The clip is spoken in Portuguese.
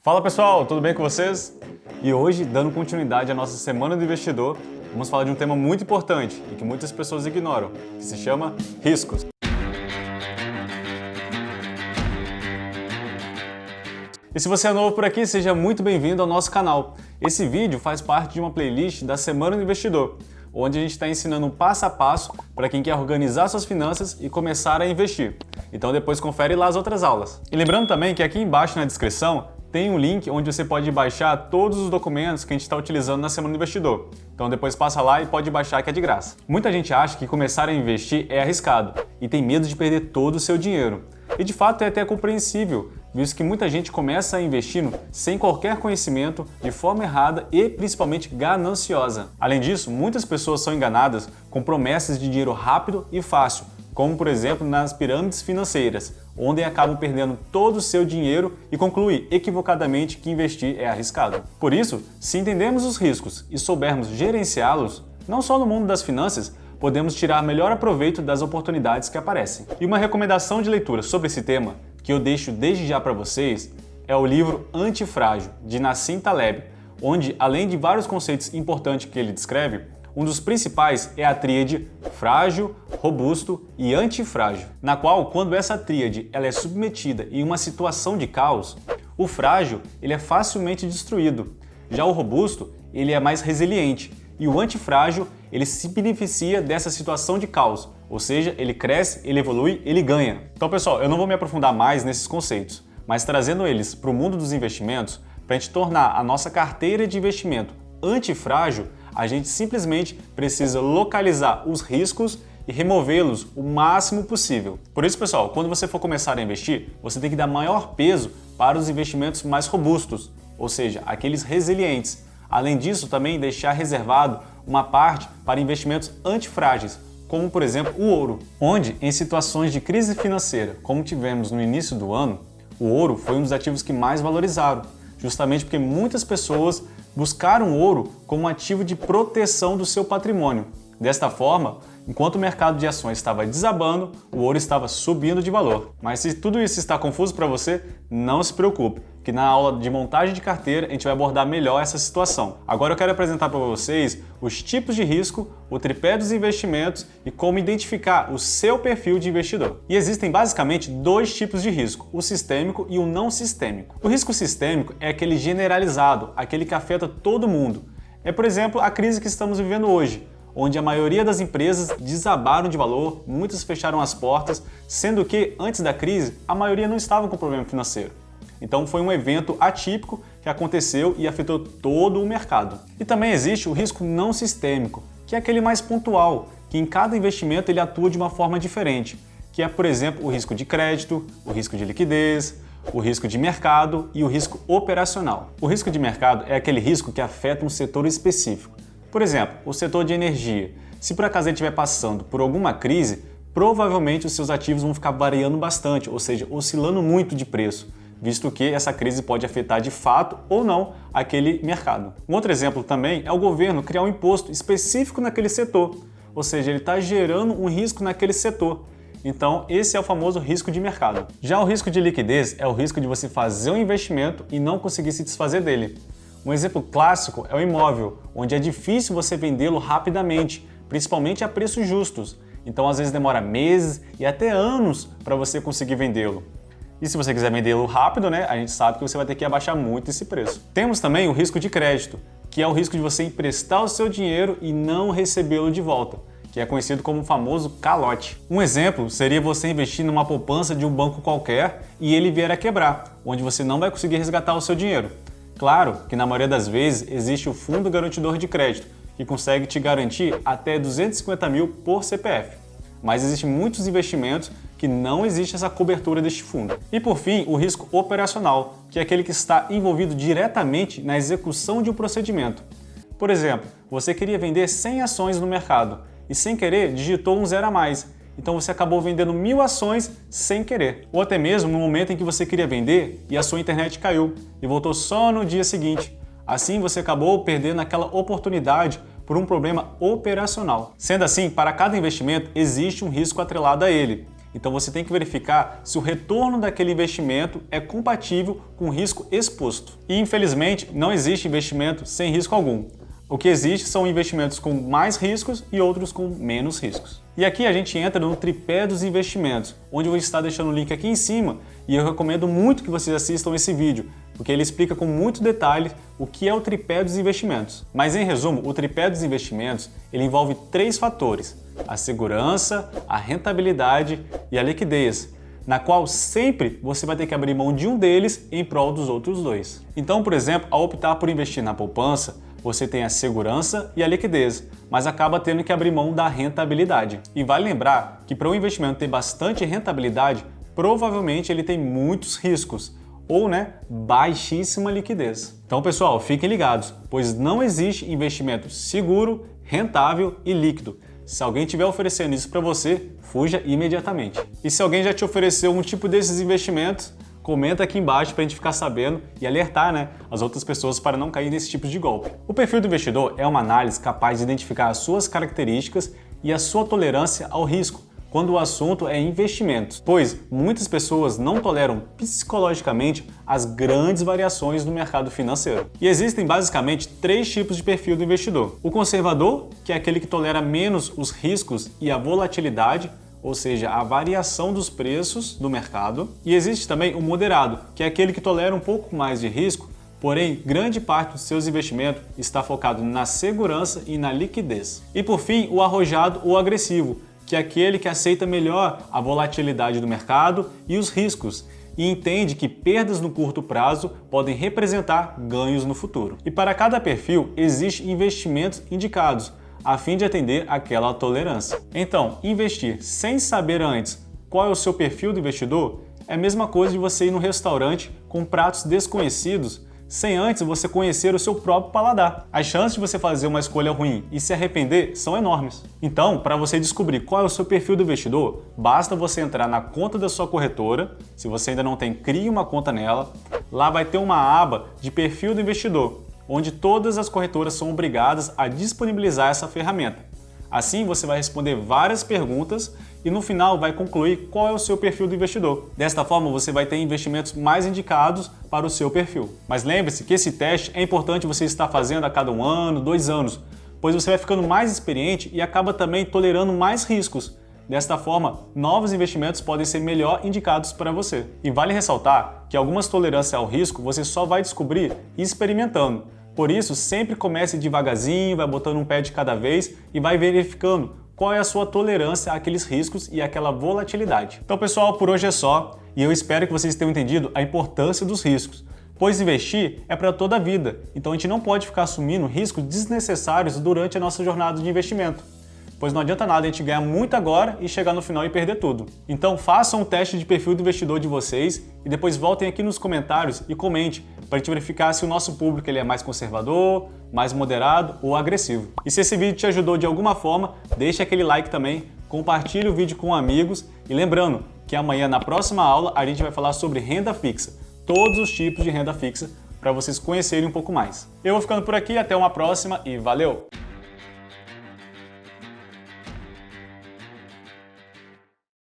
Fala pessoal, tudo bem com vocês? E hoje, dando continuidade à nossa Semana do Investidor, vamos falar de um tema muito importante e que muitas pessoas ignoram, que se chama riscos. E se você é novo por aqui, seja muito bem-vindo ao nosso canal. Esse vídeo faz parte de uma playlist da Semana do Investidor, onde a gente está ensinando um passo a passo para quem quer organizar suas finanças e começar a investir. Então depois confere lá as outras aulas. E lembrando também que aqui embaixo na descrição tem um link onde você pode baixar todos os documentos que a gente está utilizando na Semana do Investidor. Então depois passa lá e pode baixar, que é de graça. Muita gente acha que começar a investir é arriscado e tem medo de perder todo o seu dinheiro. E de fato é até compreensível, visto que muita gente começa a investindo sem qualquer conhecimento, de forma errada e principalmente gananciosa. Além disso, muitas pessoas são enganadas com promessas de dinheiro rápido e fácil, como por exemplo nas pirâmides financeiras, onde acabam perdendo todo o seu dinheiro e concluem equivocadamente que investir é arriscado. Por isso, se entendemos os riscos e soubermos gerenciá-los, não só no mundo das finanças, podemos tirar melhor proveito das oportunidades que aparecem. E uma recomendação de leitura sobre esse tema, que eu deixo desde já para vocês, é o livro Antifrágil, de Nassim Taleb, onde, além de vários conceitos importantes que ele descreve, um dos principais é a tríade frágil, robusto e antifrágil, na qual, quando essa tríade ela é submetida em uma situação de caos, o frágil ele é facilmente destruído, já o robusto ele é mais resiliente e o antifrágil ele se beneficia dessa situação de caos, ou seja, ele cresce, ele evolui, ele ganha. Então pessoal, eu não vou me aprofundar mais nesses conceitos, mas trazendo eles para o mundo dos investimentos, para a gente tornar a nossa carteira de investimento antifrágil, a gente simplesmente precisa localizar os riscos e removê-los o máximo possível. Por isso, pessoal, quando você for começar a investir, você tem que dar maior peso para os investimentos mais robustos, ou seja, aqueles resilientes. Além disso, também deixar reservado uma parte para investimentos antifrágeis, como por exemplo o ouro, onde em situações de crise financeira, como tivemos no início do ano, o ouro foi um dos ativos que mais valorizaram, justamente porque muitas pessoas buscaram ouro como ativo de proteção do seu patrimônio. Desta forma, enquanto o mercado de ações estava desabando, o ouro estava subindo de valor. Mas se tudo isso está confuso para você, não se preocupe, que na aula de montagem de carteira a gente vai abordar melhor essa situação. Agora eu quero apresentar para vocês os tipos de risco, o tripé dos investimentos e como identificar o seu perfil de investidor. E existem basicamente dois tipos de risco, o sistêmico e o não sistêmico. O risco sistêmico é aquele generalizado, aquele que afeta todo mundo. É, por exemplo, a crise que estamos vivendo hoje, onde a maioria das empresas desabaram de valor, muitas fecharam as portas, sendo que, antes da crise, a maioria não estava com problema financeiro. Então foi um evento atípico que aconteceu e afetou todo o mercado. E também existe o risco não sistêmico, que é aquele mais pontual, que em cada investimento ele atua de uma forma diferente, que é, por exemplo, o risco de crédito, o risco de liquidez, o risco de mercado e o risco operacional. O risco de mercado é aquele risco que afeta um setor específico. Por exemplo, o setor de energia. Se por acaso ele estiver passando por alguma crise, provavelmente os seus ativos vão ficar variando bastante, ou seja, oscilando muito de preço, visto que essa crise pode afetar de fato ou não aquele mercado. Um outro exemplo também é o governo criar um imposto específico naquele setor, ou seja, ele está gerando um risco naquele setor. Então, esse é o famoso risco de mercado. Já o risco de liquidez é o risco de você fazer um investimento e não conseguir se desfazer dele. Um exemplo clássico é o imóvel, onde é difícil você vendê-lo rapidamente, principalmente a preços justos. Então, às vezes demora meses e até anos para você conseguir vendê-lo. E se você quiser vendê-lo rápido, a gente sabe que você vai ter que abaixar muito esse preço. Temos também o risco de crédito, que é o risco de você emprestar o seu dinheiro e não recebê-lo de volta, que é conhecido como o famoso calote. Um exemplo seria você investir numa poupança de um banco qualquer e ele vier a quebrar, onde você não vai conseguir resgatar o seu dinheiro. Claro que na maioria das vezes existe o Fundo Garantidor de Crédito, que consegue te garantir até 250 mil por CPF. Mas existem muitos investimentos que não existe essa cobertura deste fundo. E por fim, o risco operacional, que é aquele que está envolvido diretamente na execução de um procedimento. Por exemplo, você queria vender 100 ações no mercado e sem querer digitou um zero a mais. Então você acabou vendendo 1000 ações sem querer. Ou até mesmo no momento em que você queria vender e a sua internet caiu e voltou só no dia seguinte. Assim você acabou perdendo aquela oportunidade por um problema operacional. Sendo assim, para cada investimento existe um risco atrelado a ele. Então você tem que verificar se o retorno daquele investimento é compatível com o risco exposto. E infelizmente não existe investimento sem risco algum. O que existe são investimentos com mais riscos e outros com menos riscos. E aqui a gente entra no tripé dos investimentos, onde eu vou estar deixando o link aqui em cima e eu recomendo muito que vocês assistam esse vídeo, porque ele explica com muito detalhe o que é o tripé dos investimentos. Mas em resumo, o tripé dos investimentos ele envolve 3 fatores: a segurança, a rentabilidade e a liquidez, na qual sempre você vai ter que abrir mão de um deles em prol dos outros 2. Então, por exemplo, ao optar por investir na poupança, você tem a segurança e a liquidez, mas acaba tendo que abrir mão da rentabilidade. E vale lembrar que para um investimento ter bastante rentabilidade, provavelmente ele tem muitos riscos, ou baixíssima liquidez. Então, pessoal, fiquem ligados, pois não existe investimento seguro, rentável e líquido. Se alguém estiver oferecendo isso para você, fuja imediatamente. E se alguém já te ofereceu um tipo desses investimentos, comenta aqui embaixo para a gente ficar sabendo e alertar as outras pessoas para não cair nesse tipo de golpe. O perfil do investidor é uma análise capaz de identificar as suas características e a sua tolerância ao risco, quando o assunto é investimentos, pois muitas pessoas não toleram psicologicamente as grandes variações no mercado financeiro. E existem basicamente 3 tipos de perfil do investidor. O conservador, que é aquele que tolera menos os riscos e a volatilidade, ou seja, a variação dos preços do mercado. E existe também o moderado, que é aquele que tolera um pouco mais de risco, porém grande parte dos seus investimentos está focado na segurança e na liquidez. E por fim, o arrojado ou agressivo, que é aquele que aceita melhor a volatilidade do mercado e os riscos, e entende que perdas no curto prazo podem representar ganhos no futuro. E para cada perfil, existem investimentos indicados, a fim de atender aquela tolerância. Então, investir sem saber antes qual é o seu perfil do investidor é a mesma coisa de você ir num restaurante com pratos desconhecidos sem antes você conhecer o seu próprio paladar. As chances de você fazer uma escolha ruim e se arrepender são enormes. Então, para você descobrir qual é o seu perfil do investidor, basta você entrar na conta da sua corretora. Se você ainda não tem, crie uma conta nela. Lá vai ter uma aba de perfil do investidor, onde todas as corretoras são obrigadas a disponibilizar essa ferramenta. Assim, você vai responder várias perguntas e no final vai concluir qual é o seu perfil do investidor. Desta forma, você vai ter investimentos mais indicados para o seu perfil. Mas lembre-se que esse teste é importante você estar fazendo a cada 1 ano, 2 anos, pois você vai ficando mais experiente e acaba também tolerando mais riscos. Desta forma, novos investimentos podem ser melhor indicados para você. E vale ressaltar que algumas tolerâncias ao risco você só vai descobrir experimentando. Por isso, sempre comece devagarzinho, vai botando um pé de cada vez e vai verificando qual é a sua tolerância àqueles riscos e àquela volatilidade. Então, pessoal, por hoje é só e eu espero que vocês tenham entendido a importância dos riscos, pois investir é para toda a vida, então a gente não pode ficar assumindo riscos desnecessários durante a nossa jornada de investimento, pois não adianta nada a gente ganhar muito agora e chegar no final e perder tudo. Então façam um teste de perfil do investidor de vocês e depois voltem aqui nos comentários e comente para a gente verificar se o nosso público ele é mais conservador, mais moderado ou agressivo. E se esse vídeo te ajudou de alguma forma, deixa aquele like também, compartilhe o vídeo com amigos e lembrando que amanhã na próxima aula a gente vai falar sobre renda fixa, todos os tipos de renda fixa para vocês conhecerem um pouco mais. Eu vou ficando por aqui, até uma próxima e valeu!